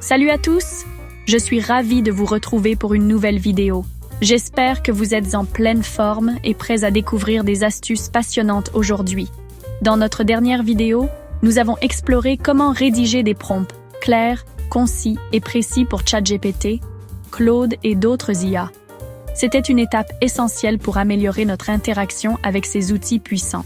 Salut à tous! Je suis ravie de vous retrouver pour une nouvelle vidéo. J'espère que vous êtes en pleine forme et prêts à découvrir des astuces passionnantes aujourd'hui. Dans notre dernière vidéo, nous avons exploré comment rédiger des prompts clairs, concis et précis pour ChatGPT, Claude et d'autres IA. C'était une étape essentielle pour améliorer notre interaction avec ces outils puissants.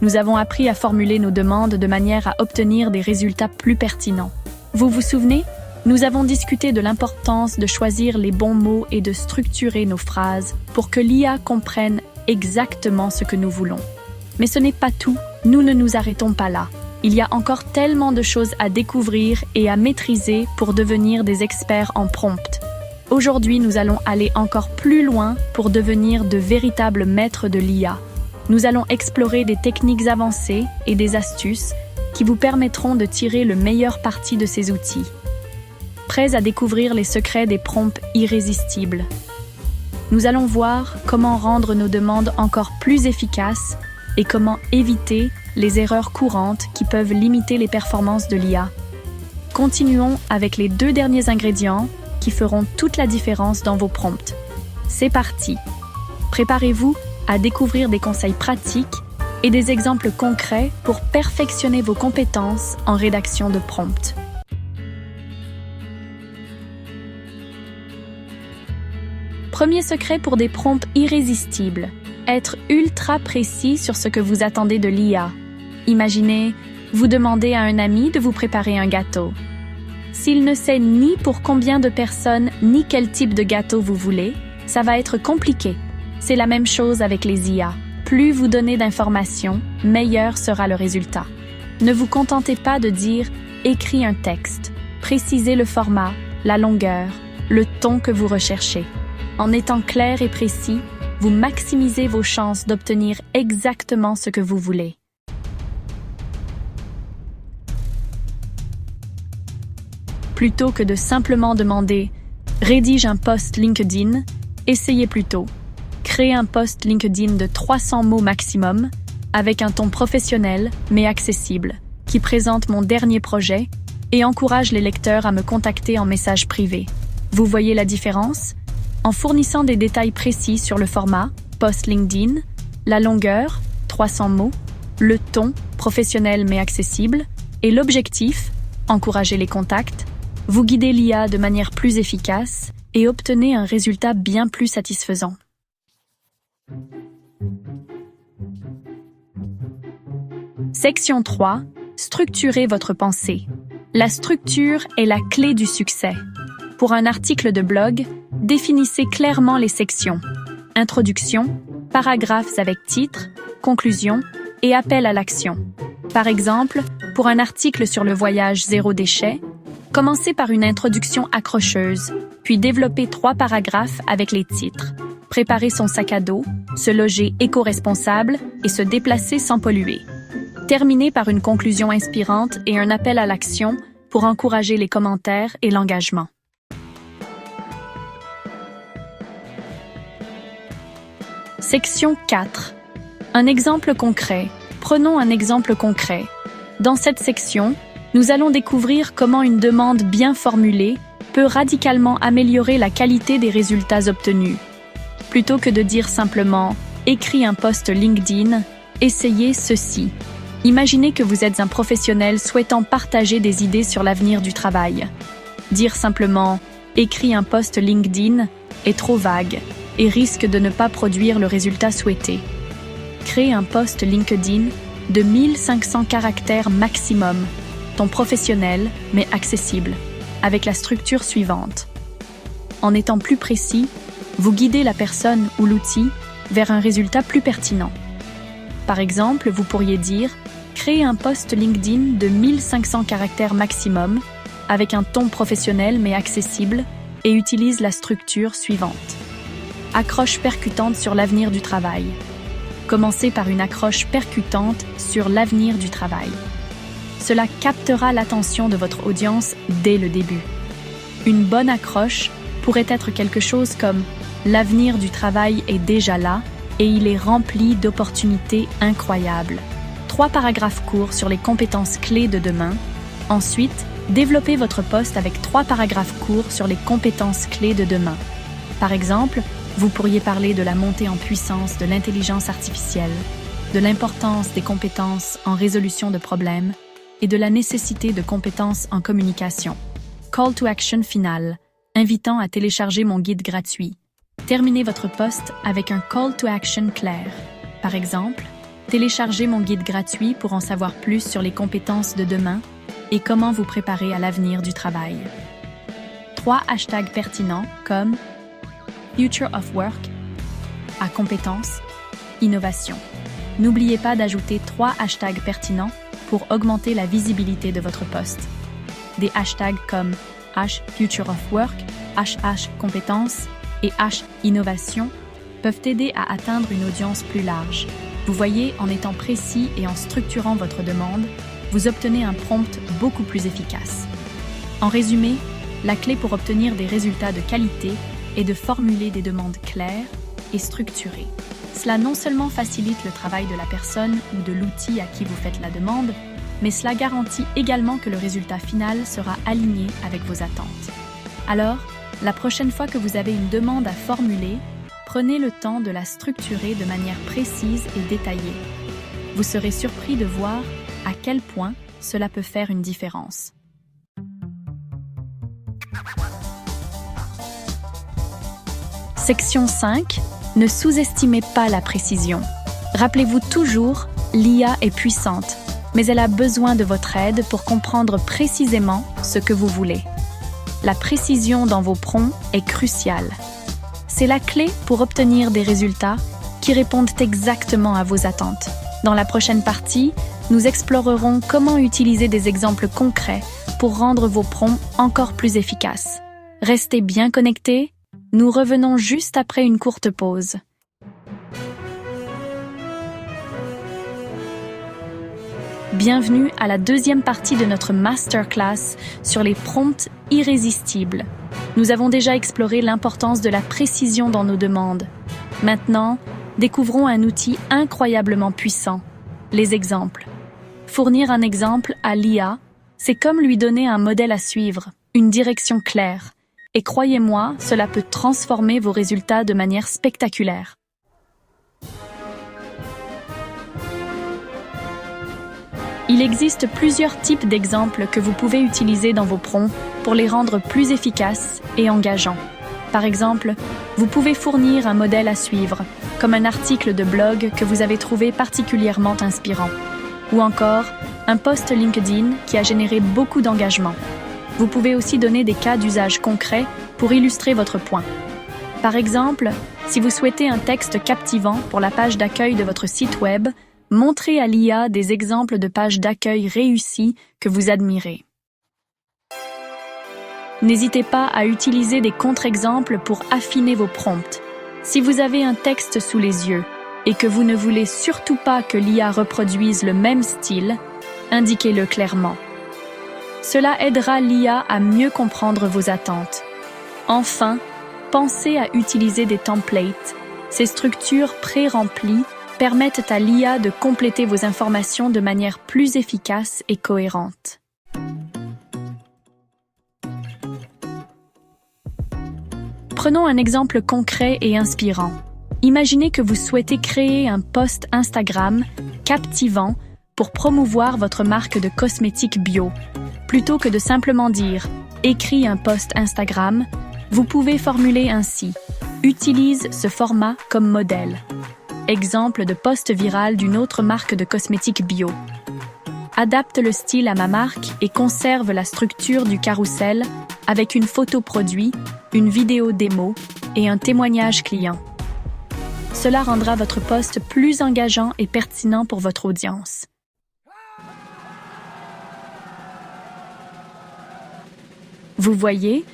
Nous avons appris à formuler nos demandes de manière à obtenir des résultats plus pertinents. Vous vous souvenez? Nous avons discuté de l'importance de choisir les bons mots et de structurer nos phrases pour que l'IA comprenne exactement ce que nous voulons. Mais ce n'est pas tout, nous ne nous arrêtons pas là. Il y a encore tellement de choses à découvrir et à maîtriser pour devenir des experts en prompt. Aujourd'hui, nous allons aller encore plus loin pour devenir de véritables maîtres de l'IA. Nous allons explorer des techniques avancées et des astuces qui vous permettront de tirer le meilleur parti de ces outils. Prêts à découvrir les secrets des prompts irrésistibles? Nous allons voir comment rendre nos demandes encore plus efficaces et comment éviter les erreurs courantes qui peuvent limiter les performances de l'IA. Continuons avec les 2 derniers ingrédients qui feront toute la différence dans vos prompts. C'est parti! Préparez-vous à découvrir des conseils pratiques et des exemples concrets pour perfectionner vos compétences en rédaction de prompts. Premier secret pour des prompts irrésistibles, être ultra précis sur ce que vous attendez de l'IA. Imaginez, vous demandez à un ami de vous préparer un gâteau. S'il ne sait ni pour combien de personnes ni quel type de gâteau vous voulez, ça va être compliqué. C'est la même chose avec les IA. Plus vous donnez d'informations, meilleur sera le résultat. Ne vous contentez pas de dire « écris un texte ». Précisez le format, la longueur, le ton que vous recherchez. En étant clair et précis, vous maximisez vos chances d'obtenir exactement ce que vous voulez. Plutôt que de simplement demander « rédige un post LinkedIn », essayez plutôt « créer un post LinkedIn de 300 mots maximum, avec un ton professionnel mais accessible, qui présente mon dernier projet et encourage les lecteurs à me contacter en message privé. » Vous voyez la différence? En fournissant des détails précis sur le format, post LinkedIn, la longueur, 300 mots, le ton, professionnel mais accessible, et l'objectif, encourager les contacts, vous guidez l'IA de manière plus efficace et obtenez un résultat bien plus satisfaisant. Section 3. Structurez votre pensée. La structure est la clé du succès. Pour un article de blog, définissez clairement les sections. Introduction, paragraphes avec titre, conclusion et appel à l'action. Par exemple, pour un article sur le voyage zéro déchet, commencez par une introduction accrocheuse, puis développez 3 paragraphes avec les titres. Préparer son sac à dos, se loger éco-responsable et se déplacer sans polluer. Terminez par une conclusion inspirante et un appel à l'action pour encourager les commentaires et l'engagement. Section 4. Un exemple concret. Prenons un exemple concret. Dans cette section, nous allons découvrir comment une demande bien formulée peut radicalement améliorer la qualité des résultats obtenus. Plutôt que de dire simplement « écris un post LinkedIn », essayez ceci. Imaginez que vous êtes un professionnel souhaitant partager des idées sur l'avenir du travail. Dire simplement « écris un post LinkedIn » est trop vague et risque de ne pas produire le résultat souhaité. Créez un post LinkedIn de 1500 caractères maximum, ton professionnel mais accessible, avec la structure suivante. En étant plus précis, vous guidez la personne ou l'outil vers un résultat plus pertinent. Par exemple, vous pourriez dire « créer un post LinkedIn de 1500 caractères maximum, avec un ton professionnel mais accessible, et utilise la structure suivante. Accroche percutante sur l'avenir du travail. Commencez par une accroche percutante sur l'avenir du travail. Cela captera l'attention de votre audience dès le début. Une bonne accroche pourrait être quelque chose comme « l'avenir du travail est déjà là et il est rempli d'opportunités incroyables ». 3 paragraphes courts sur les compétences clés de demain. Ensuite, Développez votre post avec 3 paragraphes courts sur les compétences clés de demain. Par exemple, vous pourriez parler de la montée en puissance de l'intelligence artificielle, de l'importance des compétences en résolution de problèmes et de la nécessité de compétences en communication. Call to action final, invitant à télécharger mon guide gratuit. Terminez votre post avec un call to action clair. Par exemple, téléchargez mon guide gratuit pour en savoir plus sur les compétences de demain et comment vous préparer à l'avenir du travail. 3 hashtags pertinents comme Future of Work, à compétences, innovation. N'oubliez pas d'ajouter 3 hashtags pertinents pour augmenter la visibilité de votre post. Des hashtags comme #Future of Work, #compétences et #innovation peuvent aider à atteindre une audience plus large. Vous voyez, en étant précis et en structurant votre demande, vous obtenez un prompt beaucoup plus efficace. En résumé, la clé pour obtenir des résultats de qualité est de formuler des demandes claires et structurées. Cela non seulement facilite le travail de la personne ou de l'outil à qui vous faites la demande, mais cela garantit également que le résultat final sera aligné avec vos attentes. Alors, la prochaine fois que vous avez une demande à formuler, prenez le temps de la structurer de manière précise et détaillée. Vous serez surpris de voir à quel point cela peut faire une différence. Section 5. Ne sous-estimez pas la précision. Rappelez-vous toujours, l'IA est puissante, mais elle a besoin de votre aide pour comprendre précisément ce que vous voulez. La précision dans vos prompts est cruciale. C'est la clé pour obtenir des résultats qui répondent exactement à vos attentes. Dans la prochaine partie, nous explorerons comment utiliser des exemples concrets pour rendre vos prompts encore plus efficaces. Restez bien connectés, nous revenons juste après une courte pause. Bienvenue à la deuxième partie de notre masterclass sur les prompts irrésistibles. Nous avons déjà exploré l'importance de la précision dans nos demandes. Maintenant, découvrons un outil incroyablement puissant, les exemples. Fournir un exemple à l'IA, c'est comme lui donner un modèle à suivre, une direction claire. Et croyez-moi, cela peut transformer vos résultats de manière spectaculaire. Il existe plusieurs types d'exemples que vous pouvez utiliser dans vos prompts pour les rendre plus efficaces et engageants. Par exemple, vous pouvez fournir un modèle à suivre, comme un article de blog que vous avez trouvé particulièrement inspirant, ou encore un post LinkedIn qui a généré beaucoup d'engagement. Vous pouvez aussi donner des cas d'usage concrets pour illustrer votre point. Par exemple, si vous souhaitez un texte captivant pour la page d'accueil de votre site web, montrez à l'IA des exemples de pages d'accueil réussies que vous admirez. N'hésitez pas à utiliser des contre-exemples pour affiner vos prompts. Si vous avez un texte sous les yeux et que vous ne voulez surtout pas que l'IA reproduise le même style, indiquez-le clairement. Cela aidera l'IA à mieux comprendre vos attentes. Enfin, pensez à utiliser des templates. Ces structures pré-remplies permettent à l'IA de compléter vos informations de manière plus efficace et cohérente. Prenons un exemple concret et inspirant. Imaginez que vous souhaitez créer un post Instagram captivant pour promouvoir votre marque de cosmétiques bio. Plutôt que de simplement dire « écris un post Instagram », vous pouvez formuler ainsi « utilise ce format comme modèle ». Exemple de post viral d'une autre marque de cosmétiques bio. Adapte le style à ma marque et conserve la structure du carrousel avec une photo produit, une vidéo démo et un témoignage client. Cela rendra votre post plus engageant et pertinent pour votre audience. Vous voyez,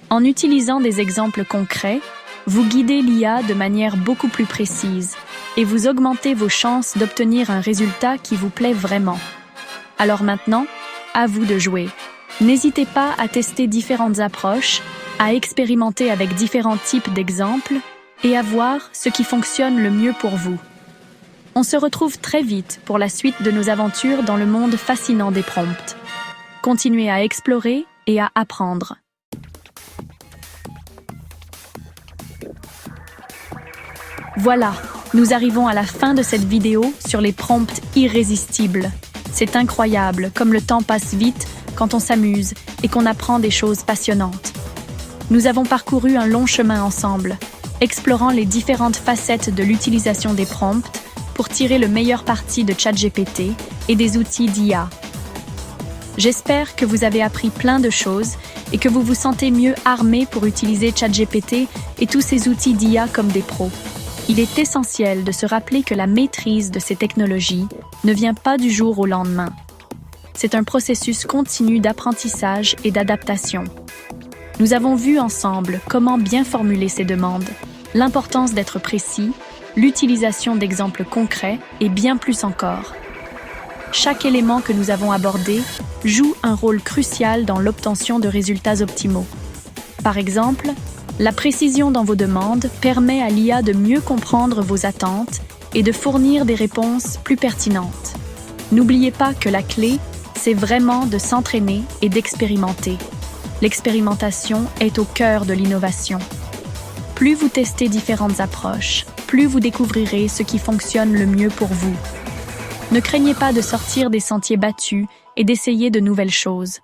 en utilisant des exemples concrets, vous guidez l'IA de manière beaucoup plus précise et vous augmentez vos chances d'obtenir un résultat qui vous plaît vraiment. Alors maintenant, à vous de jouer. N'hésitez pas à tester différentes approches, à expérimenter avec différents types d'exemples et à voir ce qui fonctionne le mieux pour vous. On se retrouve très vite pour la suite de nos aventures dans le monde fascinant des prompts. Continuez à explorer et à apprendre. Voilà, nous arrivons à la fin de cette vidéo sur les prompts irrésistibles. C'est incroyable comme le temps passe vite quand on s'amuse et qu'on apprend des choses passionnantes. Nous avons parcouru un long chemin ensemble, explorant les différentes facettes de l'utilisation des prompts pour tirer le meilleur parti de ChatGPT et des outils d'IA. J'espère que vous avez appris plein de choses et que vous vous sentez mieux armé pour utiliser ChatGPT et tous ces outils d'IA comme des pros. Il est essentiel de se rappeler que la maîtrise de ces technologies ne vient pas du jour au lendemain. C'est un processus continu d'apprentissage et d'adaptation. Nous avons vu ensemble comment bien formuler ces demandes, l'importance d'être précis, l'utilisation d'exemples concrets et bien plus encore. Chaque élément que nous avons abordé joue un rôle crucial dans l'obtention de résultats optimaux. Par exemple, la précision dans vos demandes permet à l'IA de mieux comprendre vos attentes et de fournir des réponses plus pertinentes. N'oubliez pas que la clé, c'est vraiment de s'entraîner et d'expérimenter. L'expérimentation est au cœur de l'innovation. Plus vous testez différentes approches, plus vous découvrirez ce qui fonctionne le mieux pour vous. Ne craignez pas de sortir des sentiers battus et d'essayer de nouvelles choses.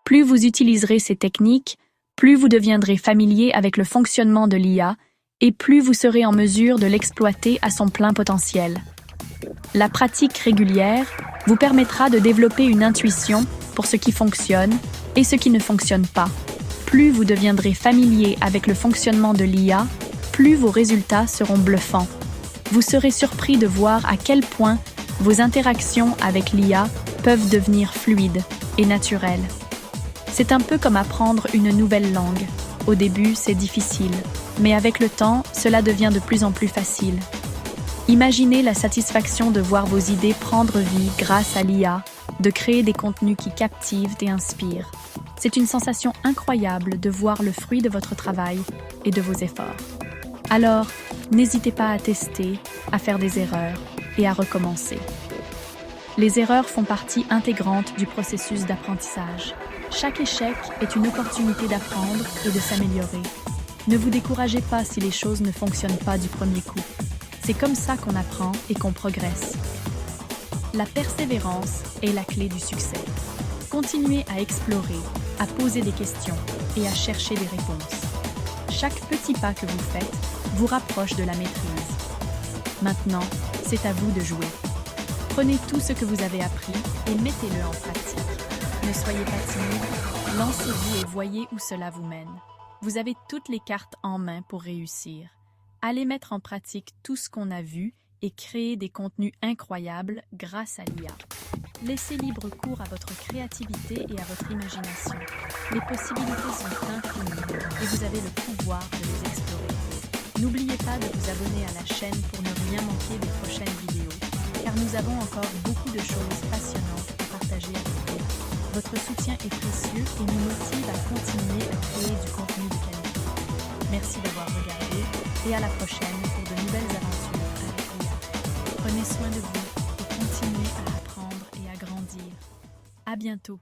Plus vous utiliserez ces techniques, plus vous deviendrez familier avec le fonctionnement de l'IA et plus vous serez en mesure de l'exploiter à son plein potentiel. La pratique régulière vous permettra de développer une intuition pour ce qui fonctionne et ce qui ne fonctionne pas. Plus vous deviendrez familier avec le fonctionnement de l'IA, plus vos résultats seront bluffants. Vous serez surpris de voir à quel point vos interactions avec l'IA peuvent devenir fluides et naturelles. C'est un peu comme apprendre une nouvelle langue. Au début, c'est difficile, mais avec le temps, cela devient de plus en plus facile. Imaginez la satisfaction de voir vos idées prendre vie grâce à l'IA, de créer des contenus qui captivent et inspirent. C'est une sensation incroyable de voir le fruit de votre travail et de vos efforts. Alors, n'hésitez pas à tester, à faire des erreurs et à recommencer. Les erreurs font partie intégrante du processus d'apprentissage. Chaque échec est une opportunité d'apprendre et de s'améliorer. Ne vous découragez pas si les choses ne fonctionnent pas du premier coup. C'est comme ça qu'on apprend et qu'on progresse. La persévérance est la clé du succès. Continuez à explorer, à poser des questions et à chercher des réponses. Chaque petit pas que vous faites vous rapproche de la maîtrise. Maintenant, c'est à vous de jouer. Prenez tout ce que vous avez appris et mettez-le en pratique. Ne soyez pas timide, lancez-vous et voyez où cela vous mène. Vous avez toutes les cartes en main pour réussir. Allez mettre en pratique tout ce qu'on a vu et créer des contenus incroyables grâce à l'IA. Laissez libre cours à votre créativité et à votre imagination. Les possibilités sont infinies et vous avez le pouvoir de les explorer. N'oubliez pas de vous abonner à la chaîne pour ne rien manquer des prochaines vidéos, car nous avons encore beaucoup de choses passionnantes à partager avec vous. Votre soutien est précieux et nous motive à continuer à créer du contenu de qualité. Merci d'avoir regardé et à la prochaine pour de nouvelles aventures avec l'IA. Prenez soin de vous et continuez à apprendre et à grandir. À bientôt.